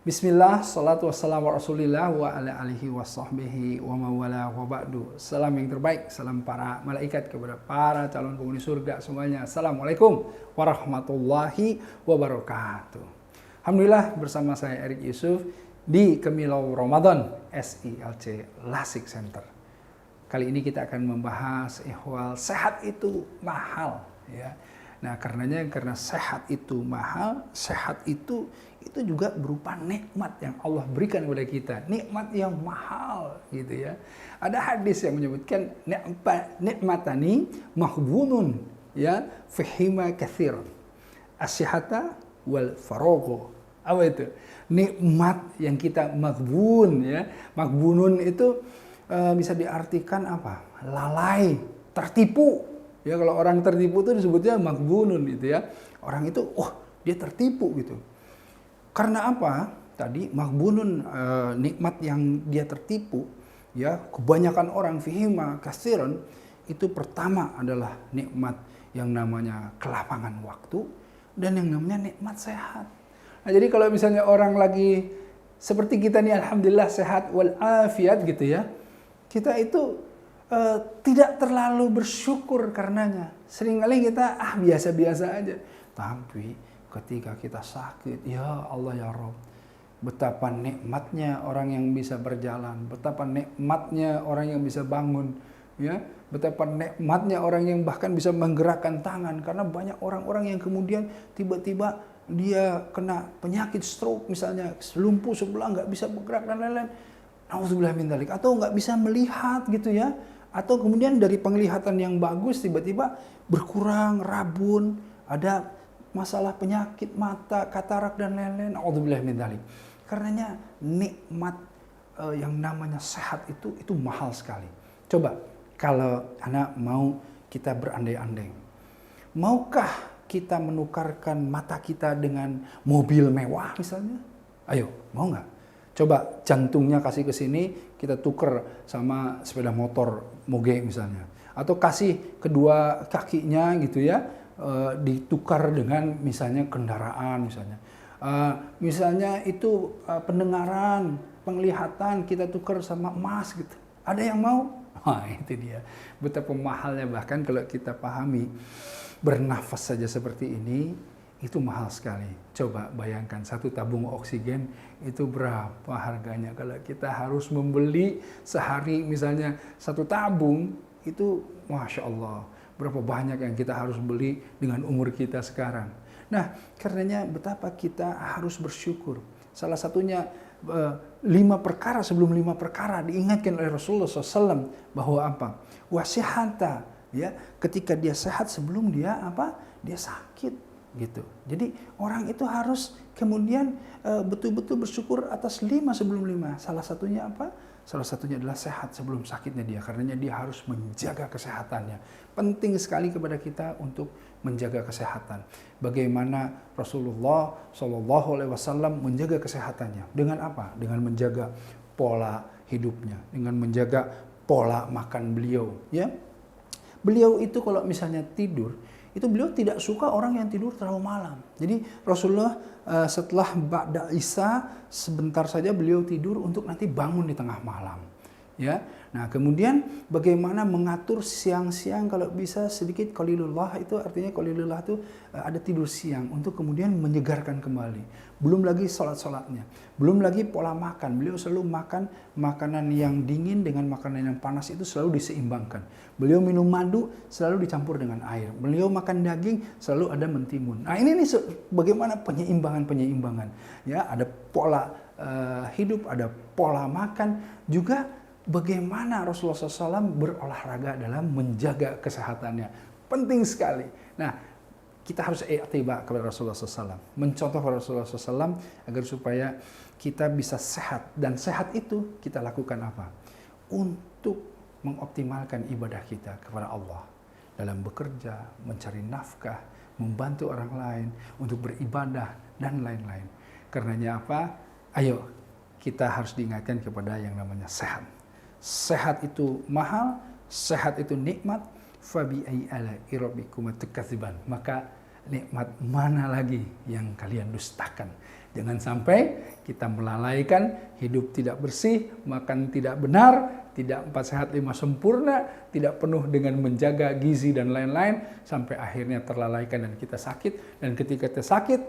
Bismillah, salatu wassalamu rasulillah wa ala alihi wa sahbihi wa mawala wa ba'du. Salam yang terbaik, salam para malaikat kepada para calon penghuni surga semuanya. Assalamualaikum warahmatullahi wabarakatuh. Alhamdulillah, bersama saya Erik Yusuf di Kemilau Ramadan SILC Lasik Center. Kali ini kita akan membahas ihwal sehat itu mahal, ya. Nah, karena sehat itu mahal, sehat itu juga berupa nikmat yang Allah berikan kepada kita, nikmat yang mahal, gitu ya. Ada hadis yang menyebutkan nikmatani mahbunun, ya, fihima katsir, asyihata wal faragha. Apa itu? Nikmat yang kita maghbun, ya. Maghbunun itu bisa diartikan apa? Lalai, tertipu. Ya, kalau orang tertipu itu disebutnya maghbunun gitu ya. Orang itu dia tertipu gitu. Karena apa? Tadi maghbunun, nikmat yang dia tertipu, ya. Kebanyakan orang fihima katsiran itu pertama adalah nikmat yang namanya kelapangan waktu dan yang namanya nikmat sehat. Nah, jadi kalau misalnya orang lagi seperti kita nih, alhamdulillah sehat walafiat gitu ya. Kita itu tidak terlalu bersyukur karenanya. Seringkali kita biasa-biasa aja. Tapi ketika kita sakit, ya Allah ya Rabb, betapa nikmatnya orang yang bisa berjalan, betapa nikmatnya orang yang bisa bangun, ya, betapa nikmatnya orang yang bahkan bisa menggerakkan tangan. Karena banyak orang-orang yang kemudian tiba-tiba dia kena penyakit stroke misalnya, lumpuh sebelah, nggak bisa bergerak dan lain-lain. Nauzubillah min dzalik, atau nggak bisa melihat gitu ya. Atau kemudian dari penglihatan yang bagus tiba-tiba berkurang, rabun, ada masalah penyakit mata, katarak dan lain-lain. A'udzubillahi min dzalik. Karenanya nikmat yang namanya sehat itu mahal sekali. Coba kalau anak mau kita berandai-andai. Maukah kita menukarkan mata kita dengan mobil mewah misalnya? Ayo, mau nggak? Coba jantungnya kasih ke sini, kita tuker sama sepeda motor moge misalnya. Atau kasih kedua kakinya gitu ya, ditukar dengan misalnya kendaraan misalnya. Misalnya itu pendengaran, penglihatan kita tukar sama emas gitu. Ada yang mau? Wah, itu dia. Betapa mahalnya, bahkan kalau kita pahami bernafas saja seperti ini, itu mahal sekali. Coba bayangkan satu tabung oksigen itu berapa harganya. Kalau kita harus membeli sehari misalnya satu tabung, itu Masya Allah, berapa banyak yang kita harus beli dengan umur kita sekarang. Nah, karenanya betapa kita harus bersyukur. Salah satunya 5 perkara sebelum 5 perkara diingatkan oleh Rasulullah SAW bahwa apa? Wasihata, ya, ketika dia sehat sebelum dia apa? Dia sakit. Gitu. Jadi orang itu harus kemudian betul-betul bersyukur atas 5 sebelum 5. Salah satunya apa? Salah satunya adalah sehat sebelum sakitnya dia. Karenanya dia harus menjaga kesehatannya. Penting sekali kepada kita untuk menjaga kesehatan. Bagaimana Rasulullah SAW menjaga kesehatannya? Dengan apa? Dengan menjaga pola hidupnya, dengan menjaga pola makan beliau. Ya, beliau itu kalau misalnya tidur, itu beliau tidak suka orang yang tidur terlalu malam. Jadi Rasulullah setelah ba'da Isya sebentar saja beliau tidur untuk nanti bangun di tengah malam. Ya. Nah, kemudian bagaimana mengatur siang-siang kalau bisa sedikit qalilullah, itu artinya qalilullah itu ada tidur siang untuk kemudian menyegarkan kembali. Belum lagi salat-salatnya. Belum lagi pola makan. Beliau selalu makan makanan yang dingin dengan makanan yang panas, itu selalu diseimbangkan. Beliau minum madu selalu dicampur dengan air. Beliau makan daging selalu ada mentimun. Nah, ini nih bagaimana penyeimbangan. Ya, ada pola hidup, ada pola makan, juga bagaimana Rasulullah SAW berolahraga dalam menjaga kesehatannya. Penting sekali. Nah, kita harus i'tiba kepada Rasulullah SAW. Mencontoh Rasulullah SAW agar supaya kita bisa sehat. Dan sehat itu kita lakukan apa? Untuk mengoptimalkan ibadah kita kepada Allah. Dalam bekerja, mencari nafkah, membantu orang lain, untuk beribadah, dan lain-lain. Karenanya apa? Ayo, kita harus diingatkan kepada yang namanya sehat. Sehat itu mahal, sehat itu nikmat. Fabi ayyi ala'i rabbikum tukadziban. Maka nikmat mana lagi yang kalian dustakan? Jangan sampai kita melalaikan, hidup tidak bersih, makan tidak benar, tidak 4 sehat 5 sempurna, tidak penuh dengan menjaga gizi dan lain-lain, sampai akhirnya terlalaikan dan kita sakit. Dan ketika kita sakit,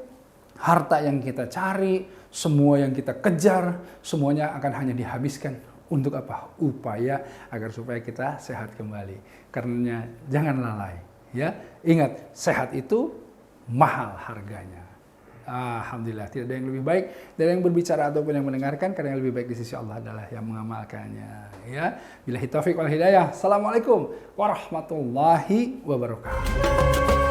harta yang kita cari, semua yang kita kejar, semuanya akan hanya dihabiskan. Untuk apa? Upaya agar supaya kita sehat kembali. Karena jangan lalai. Ya, ingat, sehat itu mahal harganya. Alhamdulillah, tidak ada yang lebih baik dari yang berbicara ataupun yang mendengarkan, karena yang lebih baik di sisi Allah adalah yang mengamalkannya. Ya, billahi taufiq wal hidayah. Assalamualaikum warahmatullahi wabarakatuh.